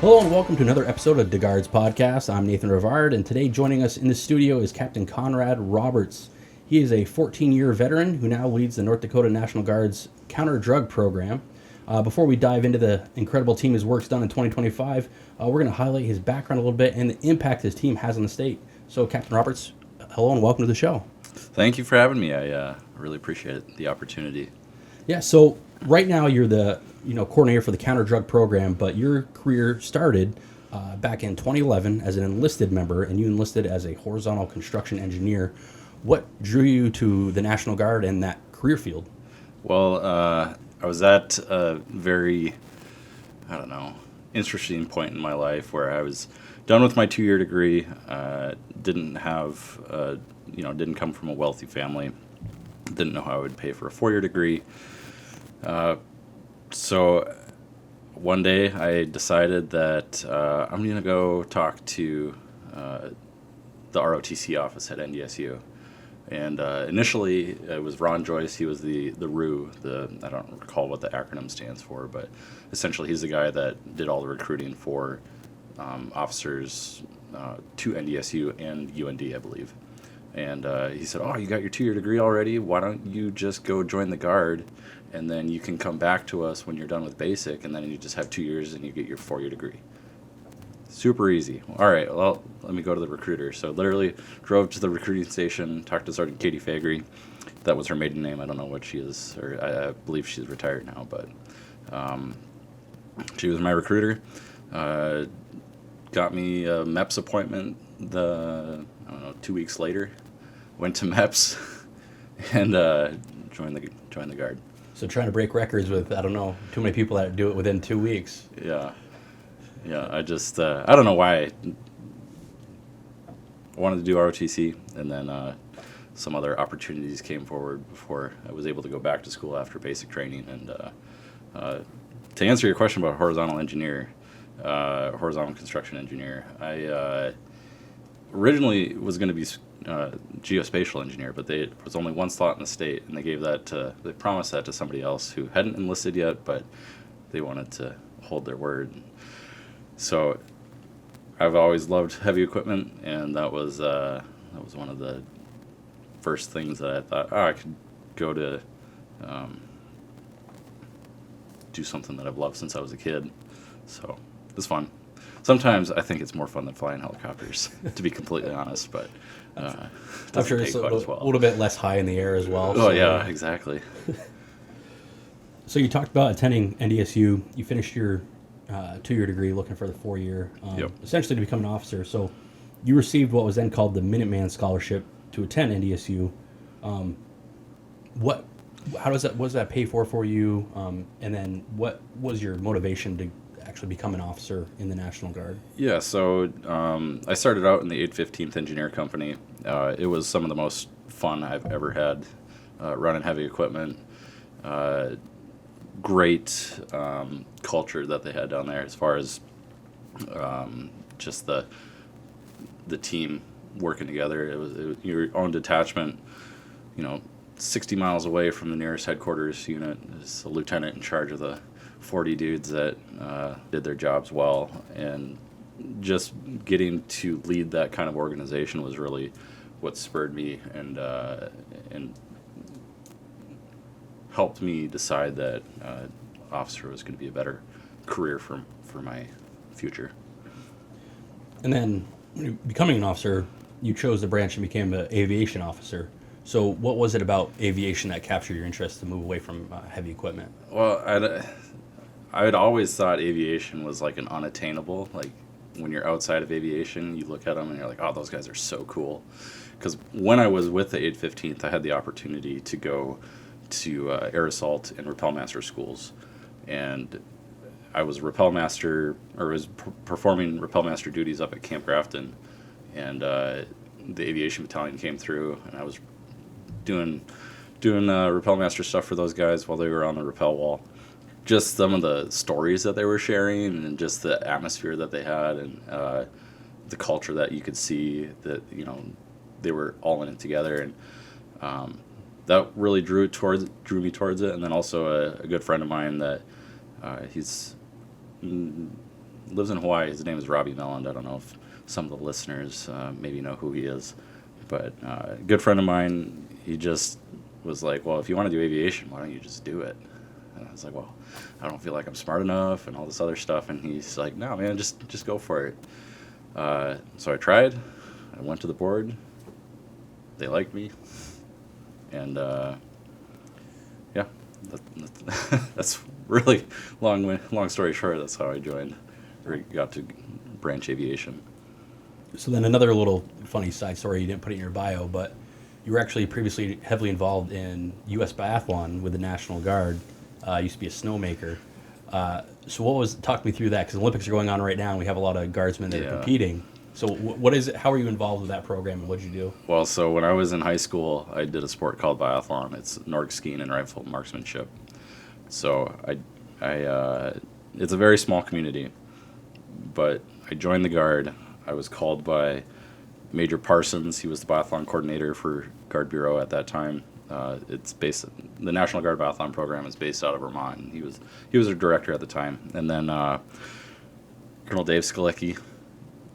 Hello and welcome to another episode of DeGuard's podcast. I'm Nathan Rivard, and today joining us in the studio is Captain Conrad Roberts. He is a 14-year veteran who now leads the North Dakota National Guard's counterdrug program. Before we dive into the incredible team his work's done in 2025, we're going to highlight his background a little bit and the impact his team has on the state. So, Captain Roberts, hello and welcome to the show. Thank you for having me. I really appreciate the opportunity. Yeah, so right now you're the coordinator for the counterdrug program, but your career started back in 2011 as an enlisted member, and you enlisted as a horizontal construction engineer. What drew you to the National Guard and that career field? Well, I was at a very, interesting point in my life where I was done with my 2-year degree. Didn't come from a wealthy family. Didn't know how I would pay for a 4-year degree. So one day I decided that I'm going to go talk to the ROTC office at NDSU. And initially it was Ron Joyce. He was the RU. I don't recall what the acronym stands for, but essentially he's the guy that did all the recruiting for officers to NDSU and UND, I believe. And he said, "Oh, you got your 2-year degree already? Why don't you just go join the Guard, and then you can come back to us when you're done with basic, and then you just have 2 years and you get your 4-year degree." Super easy. All right, well, let me go to the recruiter. So literally drove to the recruiting station, talked to Sergeant Katie Fagry. That was her maiden name. I don't know what she is, or I believe she's retired now, but she was my recruiter. Got me a MEPS appointment 2 weeks later. Went to MEPS and joined the Guard. So trying to break records with, too many people that do it within 2 weeks. Yeah, I just, I don't know why I wanted to do ROTC, and then some other opportunities came forward before I was able to go back to school after basic training. And to answer your question about horizontal construction engineer, I originally was going to be geospatial engineer, but there was only one slot in the state, and they promised that to somebody else who hadn't enlisted yet, but they wanted to hold their word. So I've always loved heavy equipment, and that was one of the first things that I thought, I could go to do something that I've loved since I was a kid. So it's fun. Sometimes I think it's more fun than flying helicopters, to be completely honest, but I'm sure it's a little bit less high in the air as well. Oh, yeah, exactly. So you talked about attending NDSU. You finished your 2-year degree, looking for the 4-year, Yep. essentially to become an officer. So you received what was then called the Minuteman Scholarship to attend NDSU. What does that pay for you? And then what was your motivation to actually become an officer in the National Guard? Yeah, so I started out in the 815th Engineer Company. It was some of the most fun I've ever had running heavy equipment. Great culture that they had down there as far as just the team working together. It was your own detachment, 60 miles away from the nearest headquarters unit. There's a lieutenant in charge of the 40 dudes that did their jobs well, and just getting to lead that kind of organization was really what spurred me and helped me decide that officer was going to be a better career for my future. And then becoming an officer, you chose the branch and became an aviation officer. So what was it about aviation that captured your interest to move away from heavy equipment? Well, I had always thought aviation was like an unattainable, like when you're outside of aviation, you look at them and you're like, oh, those guys are so cool. Because when I was with the 815th, I had the opportunity to go to air assault and rappel master schools. And I was performing rappel master duties up at Camp Grafton. And the aviation battalion came through, and I was doing rappel master stuff for those guys while they were on the rappel wall. Just some of the stories that they were sharing, and just the atmosphere that they had, and the culture that you could see that they were all in it together, and that really drew me towards it. And then also a good friend of mine that he's lives in Hawaii. His name is Robbie Melland. I don't know if some of the listeners maybe know who he is, but a good friend of mine. He just was like, well, if you want to do aviation, why don't you just do it? And I was like, well, I don't feel like I'm smart enough and all this other stuff. And he's like, no, man, just go for it. So I tried. I went to the board. They liked me. And yeah, that's really long story short. That's how I joined, or got to branch aviation. So then another little funny side story, you didn't put it in your bio, but you were actually previously heavily involved in U.S. biathlon with the National Guard. Used to be a snowmaker. So talk me through that, because Olympics are going on right now and we have a lot of guardsmen that are competing. So what is it? How are you involved with that program and what did you do? Well, so when I was in high school, I did a sport called biathlon. It's Nordic skiing and rifle marksmanship. So it's a very small community, but I joined the Guard. I was called by Major Parsons. He was the biathlon coordinator for Guard Bureau at that time. The National Guard biathlon program is based out of Vermont. And he was a director at the time. And then Colonel Dave Skalecki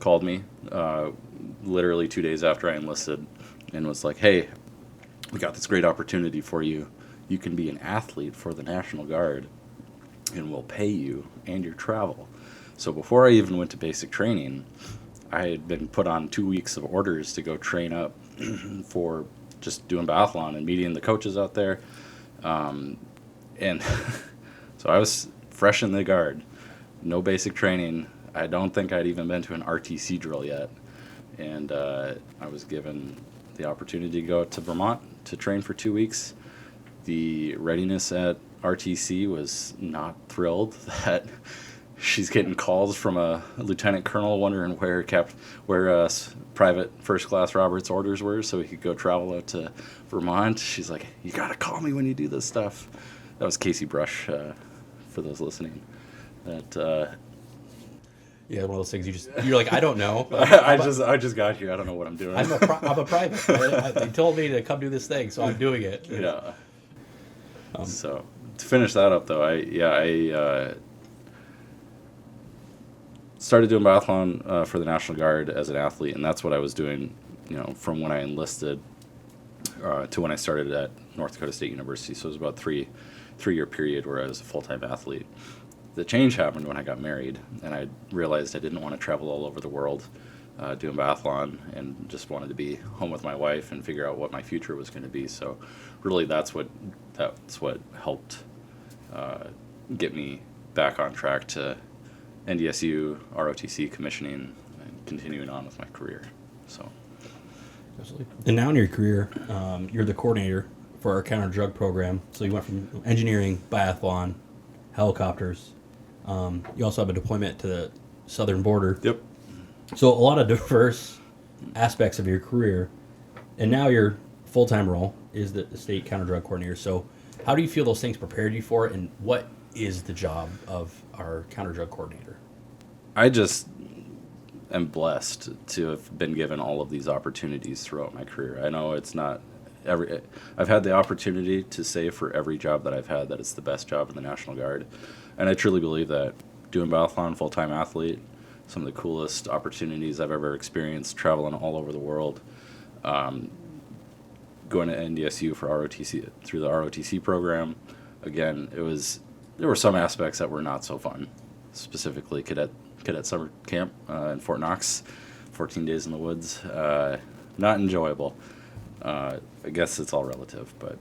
called me literally 2 days after I enlisted and was like, hey, we got this great opportunity for you. You can be an athlete for the National Guard and we'll pay you and your travel. So before I even went to basic training, I had been put on 2 weeks of orders to go train up for just doing biathlon and meeting the coaches out there. And so I was fresh in the Guard, no basic training. I don't think I'd even been to an RTC drill yet. And I was given the opportunity to go to Vermont to train for 2 weeks. The readiness at RTC was not thrilled that she's getting calls from a lieutenant colonel wondering where Private First Class Roberts' orders were so he could go travel out to Vermont. She's like, you got to call me when you do this stuff. That was Casey Brush, for those listening. Yeah, one of those things you're like, I don't know. I just got here. I don't know what I'm doing. I'm a private. They told me to come do this thing, so I'm doing it. Yeah. So to finish that up, though, I started doing biathlon for the National Guard as an athlete, and that's what I was doing, from when I enlisted to when I started at North Dakota State University. So it was about three-year period where I was a full-time athlete. The change happened when I got married, and I realized I didn't want to travel all over the world doing biathlon, and just wanted to be home with my wife and figure out what my future was going to be. So really that's what helped get me back on track to NDSU, ROTC commissioning, and continuing on with my career. So, absolutely. And now in your career, you're the coordinator for our counter-drug program. So you went from engineering, biathlon, helicopters. You also have a deployment to the southern border. Yep. So a lot of diverse aspects of your career. And now your full-time role is the state counter-drug coordinator. So how do you feel those things prepared you for it, and what is the job of our counter-drug coordinator? I just am blessed to have been given all of these opportunities throughout my career. I know it's not I've had the opportunity to say for every job that I've had that it's the best job in the National Guard. And I truly believe that. Doing biathlon, full-time athlete, some of the coolest opportunities I've ever experienced, traveling all over the world. Going to NDSU for ROTC, through the ROTC program. Again, there were some aspects that were not so fun, specifically cadet summer camp in Fort Knox, 14 days in the woods. Not enjoyable. I guess it's all relative, but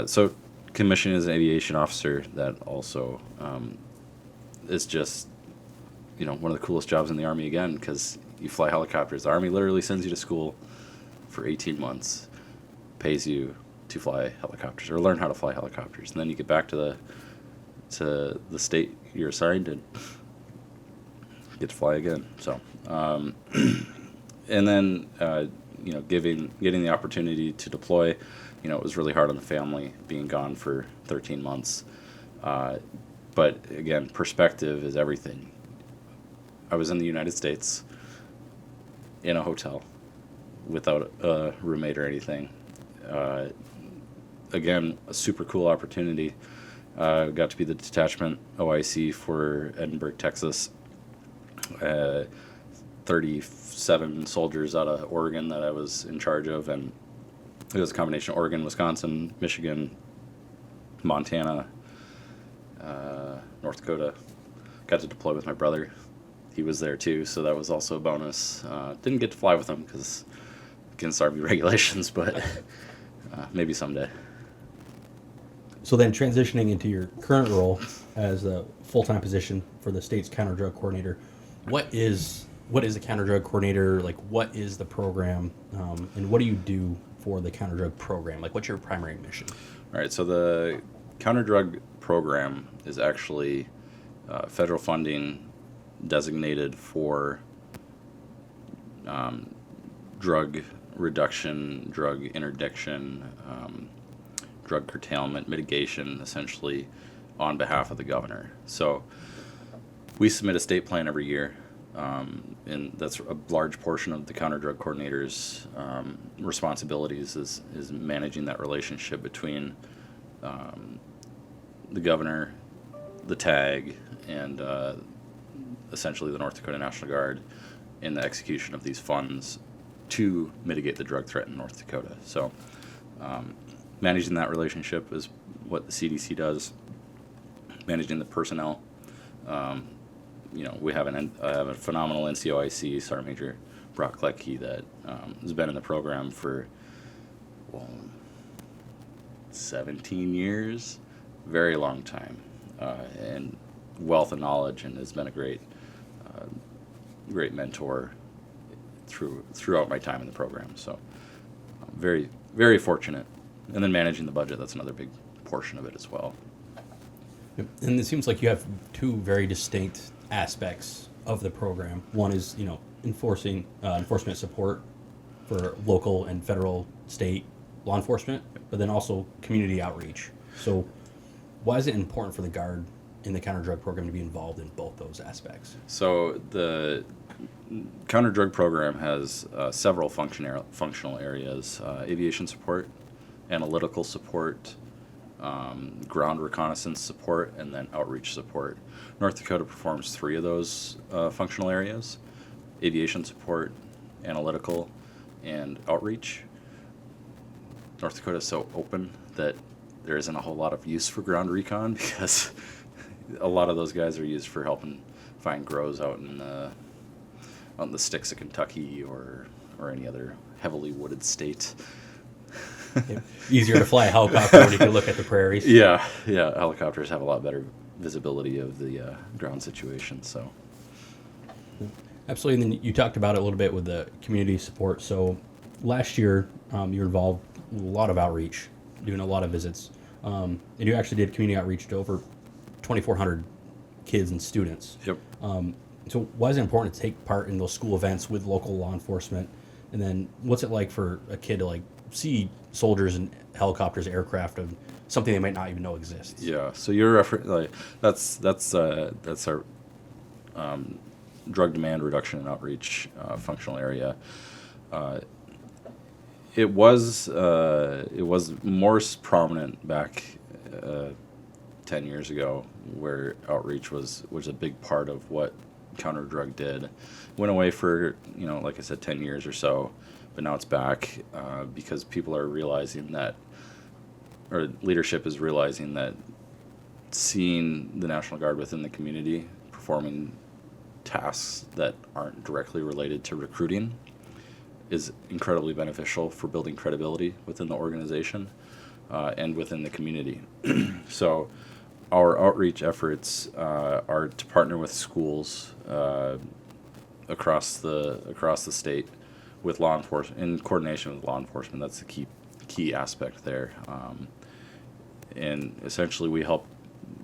so commissioned as an aviation officer, that also is just one of the coolest jobs in the Army, again, because you fly helicopters. The Army literally sends you to school for 18 months, pays you to fly helicopters or learn how to fly helicopters, and then you get back to the state you're assigned and get to fly again. So and then getting the opportunity to deploy, it was really hard on the family being gone for 13 months. But again, perspective is everything. I was in the United States in a hotel without a roommate or anything. Again, a super cool opportunity. Got to be the detachment OIC for Edinburgh, Texas. 37 soldiers out of Oregon that I was in charge of, and it was a combination of Oregon, Wisconsin, Michigan, Montana, North Dakota. Got to deploy with my brother. He was there too, so that was also a bonus. Didn't get to fly with him because against Army regulations, but maybe someday. So then transitioning into your current role as a full-time position for the state's counter-drug coordinator, what is a counter-drug coordinator? Like, what is the program, and what do you do for the counter-drug program? Like, what's your primary mission? All right, so the counter-drug program is actually federal funding designated for drug reduction, drug interdiction, drug curtailment, mitigation, essentially on behalf of the governor. So we submit a state plan every year, and that's a large portion of the counter-drug coordinator's responsibilities is managing that relationship between the governor, the TAG, and essentially the North Dakota National Guard in the execution of these funds to mitigate the drug threat in North Dakota. So managing that relationship is what the CDC does. Managing the personnel. We have a phenomenal NCOIC, Sergeant Major Brock Leckie, that has been in the program for 17 years, very long time, and wealth of knowledge, and has been a great mentor throughout my time in the program. So very, very fortunate. And then managing the budget, that's another big portion of it as well. And it seems like you have two very distinct aspects of the program. One is, enforcement support for local and federal, state law enforcement, but then also community outreach. So why is it important for the Guard in the counter-drug program to be involved in both those aspects? So the counter-drug program has several functional areas: aviation support, analytical support, ground reconnaissance support, and then outreach support. North Dakota performs 3 of those functional areas: aviation support, analytical, and outreach. North Dakota is so open that there isn't a whole lot of use for ground recon because a lot of those guys are used for helping find grows out in the sticks of Kentucky or any other heavily wooded state. Easier to fly a helicopter when you can look at the prairies. Yeah, helicopters have a lot better visibility of the ground situation. So, absolutely. And then you talked about it a little bit with the community support. So, last year you were involved with a lot of outreach, doing a lot of visits, and you actually did community outreach to over 2,400 kids and students. Yep. So, why is it important to take part in those school events with local law enforcement? And then, what's it like for a kid to see soldiers and helicopters, aircraft, of something they might not even know exists? Yeah. So you're that's our drug demand reduction and outreach functional area. It was more prominent back 10 years ago, where outreach was a big part of what counter drug did. Went away for like I said, 10 years or so. But now it's back because people are realizing that, or leadership is realizing that seeing the National Guard within the community performing tasks that aren't directly related to recruiting is incredibly beneficial for building credibility within the organization and within the community. So our outreach efforts are to partner with schools across the state with law enforcement, in coordination with law enforcement. That's the key aspect there. And essentially we help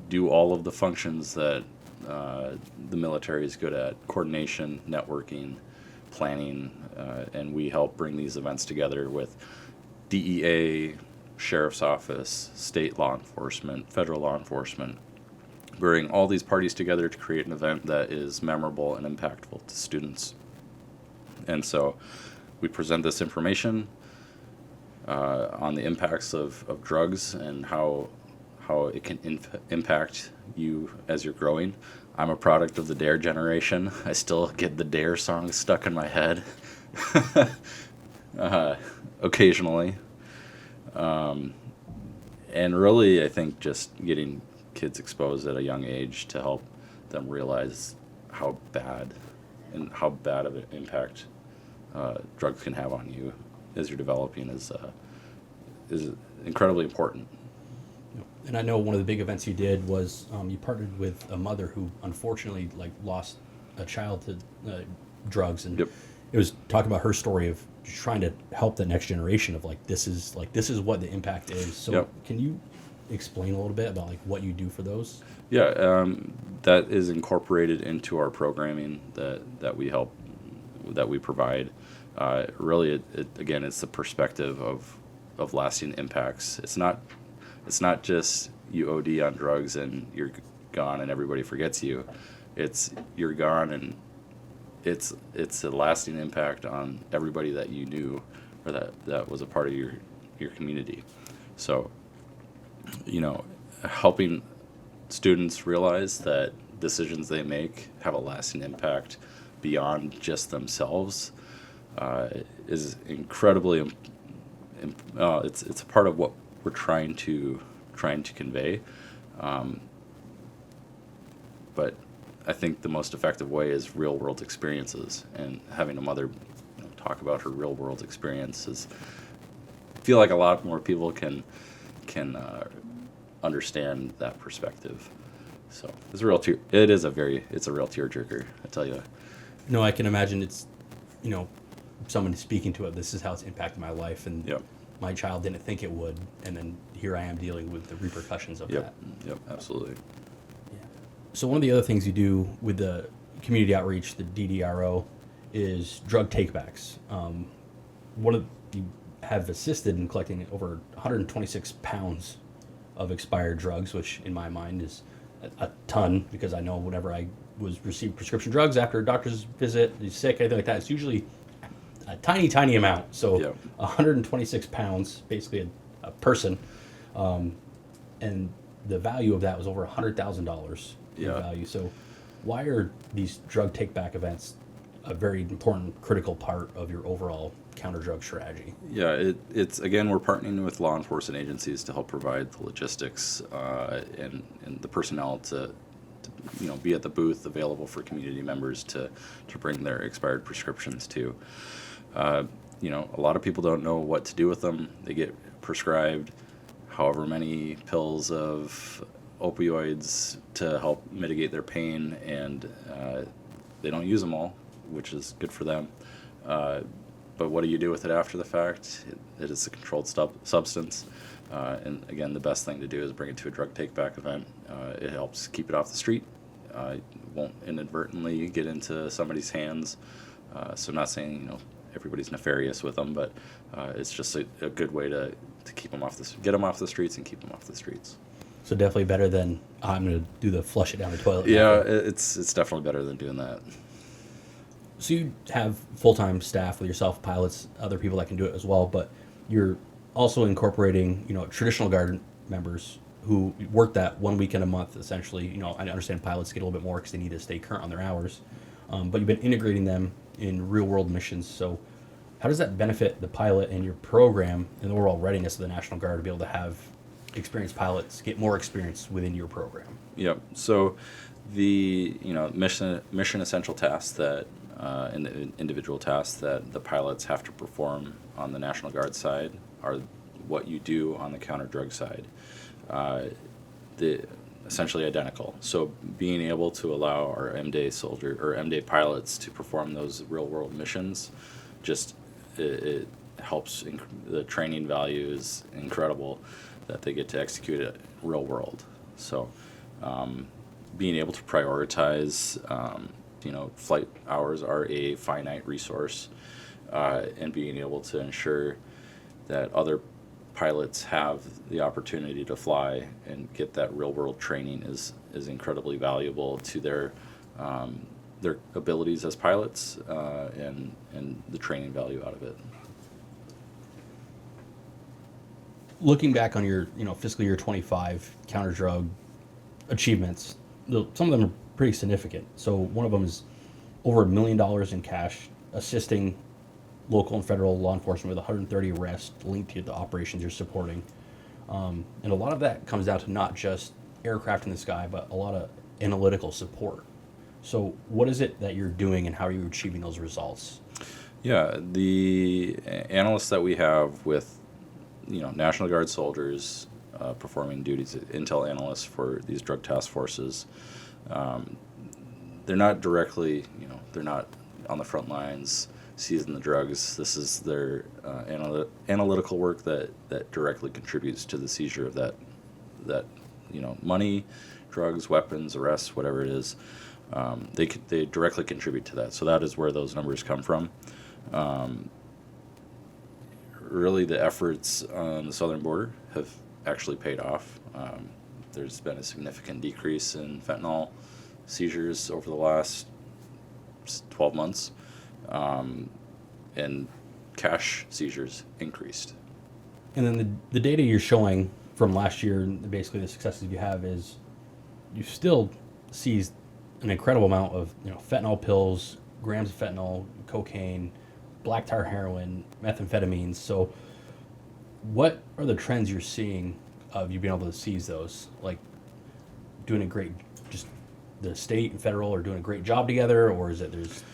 do all of the functions that the military is good at: coordination, networking, planning, and we help bring these events together with DEA, Sheriff's Office, state law enforcement, federal law enforcement, bring all these parties together to create an event that is memorable and impactful to students. And so we present this information on the impacts of drugs and how how it can impact you as you're growing. I'm a product of the Dare generation. I still get the Dare song stuck in my head occasionally. And really, I think just getting kids exposed at a young age to help them realize how bad of an impact drugs can have on you as you're developing is incredibly important. And I know one of the big events you did was you partnered with a mother who unfortunately lost a child to drugs, and Yep. it was talking about her story of trying to help the next generation of this is what the impact is. So Yep. can you explain a little bit about what you do for those? Yeah, that is incorporated into our programming that we provide. Really, again, it's the perspective of lasting impacts. It's not just you OD on drugs and you're gone and everybody forgets you. It's you're gone and it's a lasting impact on everybody that you knew or that was a part of your community. So, helping students realize that decisions they make have a lasting impact beyond just themselves is incredibly it's a part of what we're trying to convey, but I think the most effective way is real world experiences, and having a mother talk about her real world experiences. I feel like a lot more people can understand that perspective. So it's a real it's a real tearjerker, I tell you. No, I can imagine it's someone speaking to it. This is how it's impacted my life, and Yep. my child didn't think it would, and then here I am dealing with the repercussions of Yep. that. Yep. Absolutely. So one of the other things you do with the community outreach, the DDRO, is drug takebacks. You have assisted in collecting over 126 pounds of expired drugs, which in my mind is a ton, because I know whenever I received prescription drugs after a doctor's visit, you're sick, anything like that, it's usually a tiny amount. So Yep. 126 pounds, basically a person, and the value of that was over $100,000 in Yeah. value. So why are these drug take-back events a very important, critical part of your overall counter-drug strategy? Yeah, it's again, we're partnering with law enforcement agencies to help provide the logistics and the personnel to be at the booth available for community members to bring their expired prescriptions to. A lot of people don't know what to do with them. They get prescribed however many pills of opioids to help mitigate their pain, and they don't use them all, which is good for them. But what do you do with it after the fact? It is a controlled substance. And again, the best thing to do is bring it to a drug take-back event. It helps keep it off the street. It won't inadvertently get into somebody's hands. So I'm not saying everybody's nefarious with them, but it's just a good way to keep them get them off the streets and keep them off the streets. So definitely better than I'm going to do the flush it down the toilet. Yeah, it's definitely better than doing that. So you have full-time staff with yourself, pilots, other people that can do it as well, but you're also incorporating, traditional guard members who work that 1 weekend a month, essentially. I understand pilots get a little bit more because they need to stay current on their hours, but you've been integrating them in real-world missions. So how does that benefit the pilot and your program and the overall readiness of the National Guard to be able to have experienced pilots get more experience within your program? Yep. So the mission essential tasks that and the individual tasks that the pilots have to perform on the National Guard side are what you do on the counter drug side. Essentially identical. So being able to allow our M-Day pilots to perform those real world missions, it helps. The training value is incredible that they get to execute it real world. So being able to prioritize, flight hours are a finite resource, and being able to ensure that other pilots have the opportunity to fly and get that real world training is incredibly valuable to their abilities as pilots, and the training value out of it. looking back on your, fiscal year 25 counter drug achievements, some of them are pretty significant. So one of them is over $1 million in cash, assisting local and federal law enforcement with 130 arrests linked to the operations you're supporting. And a lot of that comes down to not just aircraft in the sky, but a lot of analytical support. So what is it that you're doing and how are you achieving those results? Yeah, the analysts that we have with, National Guard soldiers performing duties as intel analysts for these drug task forces, they're not directly, they're not on the front lines seizing the drugs. This is their analytical work that directly contributes to the seizure of that money, drugs, weapons, arrests, whatever it is. They directly contribute to that. So that is where those numbers come from. Really, the efforts on the southern border have actually paid off. There's been a significant decrease in fentanyl seizures over the last 12 months, and cash seizures increased. And then the data you're showing from last year, and basically the successes you have, is you still seized an incredible amount of fentanyl pills, grams of fentanyl, cocaine, black tar heroin, methamphetamines. So what are the trends you're seeing of you being able to seize those? Like just the state and federal are doing a great job together, or is it there's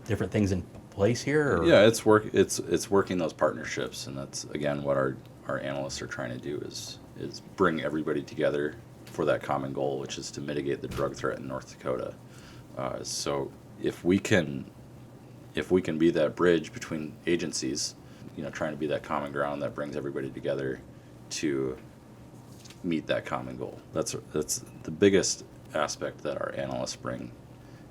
different things in place here? Or? Yeah, it's working those partnerships, and that's again what our analysts are trying to do is bring everybody together for that common goal, which is to mitigate the drug threat in North Dakota. So if we can be that bridge between agencies, trying to be that common ground that brings everybody together to meet that common goal. That's the biggest aspect that our analysts bring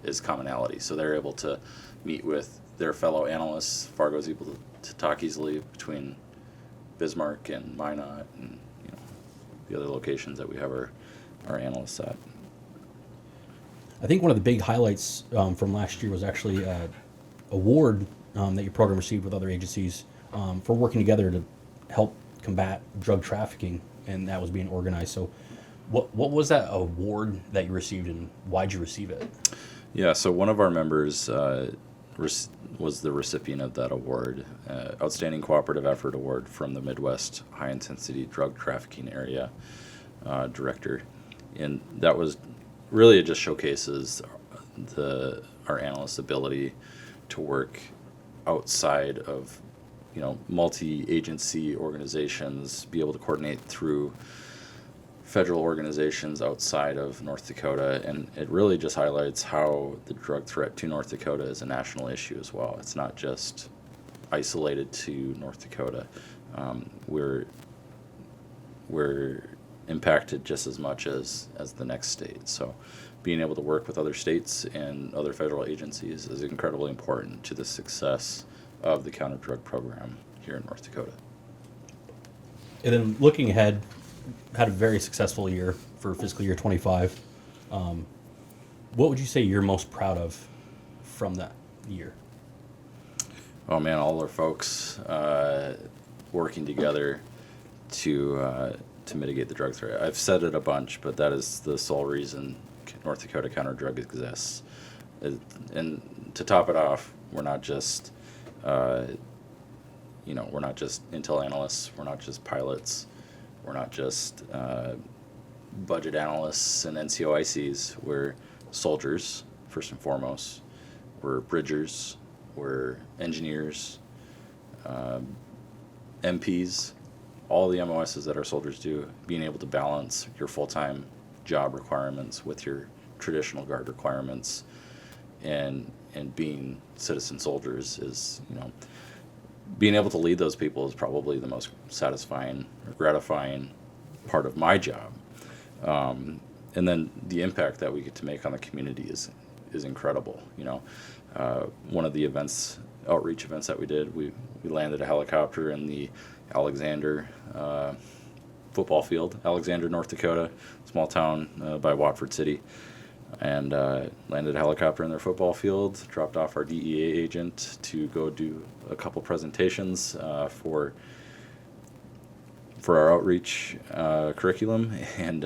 is commonality. So they're able to meet with their fellow analysts. Fargo's able to talk easily between Bismarck and Minot and the other locations that we have our analysts at. I think one of the big highlights from last year was actually award that your program received with other agencies for working together to help combat drug trafficking, and that was being organized. So what was that award that you received, and why'd you receive it? Yeah, so one of our members was the recipient of that award, Outstanding Cooperative Effort Award from the Midwest High Intensity Drug Trafficking Area Director. And that was really, it just showcases our analysts' ability to work outside of multi-agency organizations, be able to coordinate through federal organizations outside of North Dakota, and it really just highlights how the drug threat to North Dakota is a national issue as well. It's not just isolated to North Dakota. We're impacted just as much as the next state. So being able to work with other states and other federal agencies is incredibly important to the success of the counter-drug program here in North Dakota. And then looking ahead, had a very successful year for fiscal year 25. What would you say you're most proud of from that year? Oh man, all our folks working together to mitigate the drug threat. I've said it a bunch, but that is the sole reason North Dakota counter-drug exists. And to top it off, we're not just we're not just intel analysts, we're not just pilots, we're not just budget analysts and NCOICs. We're soldiers, first and foremost. We're bridgers, we're engineers, MPs, all the MOSs that our soldiers do, being able to balance your full-time job requirements with your traditional guard requirements, and being citizen soldiers is, being able to lead those people is probably the most satisfying or gratifying part of my job. And then the impact that we get to make on the community is incredible. One of the outreach events that we did, we landed a helicopter in the Alexander football field, Alexander, North Dakota, small town by Watford City, and landed a helicopter in their football field, dropped off our DEA agent to go do a couple presentations for for our outreach curriculum, and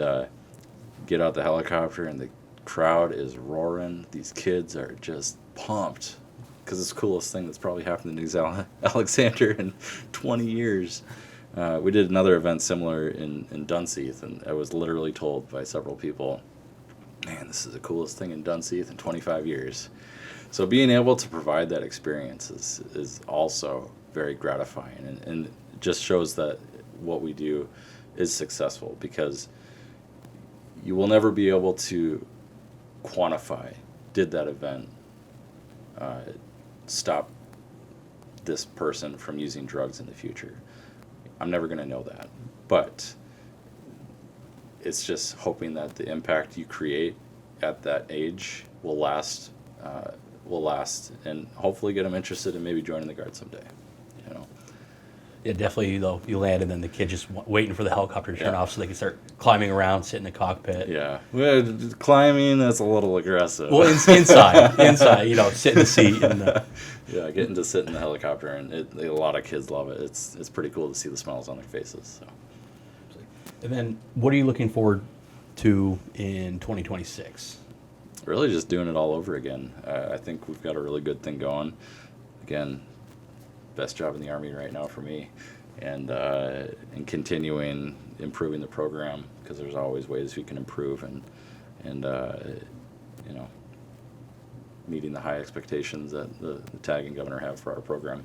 get out the helicopter, and the crowd is roaring. These kids are just pumped because it's the coolest thing that's probably happened in East Alexander in 20 years. We did another event similar in Dunseith, and I was literally told by several people, man, this is the coolest thing in Dunseith in 25 years. So being able to provide that experience is also very gratifying, and it just shows that what we do is successful, because you will never be able to quantify, did that event stop this person from using drugs in the future? I'm never going to know that, but it's just hoping that the impact you create at that age will last, and hopefully get them interested in maybe joining the Guard someday. You know. Yeah, definitely. Though you land, and then the kid just waiting for the helicopter to turn off so they can start climbing around, sit in the cockpit. Yeah, well, climbing, that's a little aggressive. Well, inside, sit in the seat and. Yeah, getting to sit in the helicopter, and a lot of kids love it. It's pretty cool to see the smiles on their faces. So. And then, what are you looking forward to in 2026? Really just doing it all over again. I think we've got a really good thing going. Again, best job in the Army right now for me, and continuing improving the program, because there's always ways we can improve, and meeting the high expectations that the TAG and Governor have for our program.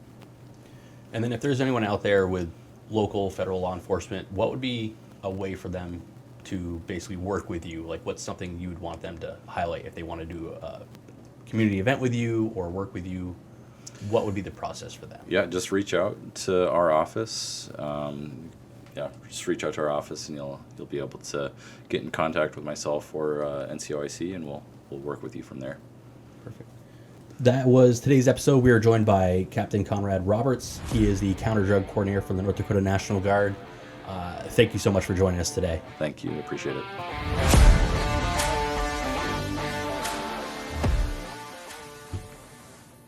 And then if there's anyone out there with local federal law enforcement, what would be a way for them to basically work with you? Like, what's something you would want them to highlight if they want to do a community event with you or work with you? What would be the process for them? Yeah, just reach out to our office. Just reach out to our office, and you'll be able to get in contact with myself or NCOIC, and we'll work with you from there. Perfect. That was today's episode. We are joined by Captain Conrad Roberts. He is the counterdrug coordinator for the North Dakota National Guard. Thank you so much for joining us today. Thank you. Appreciate it.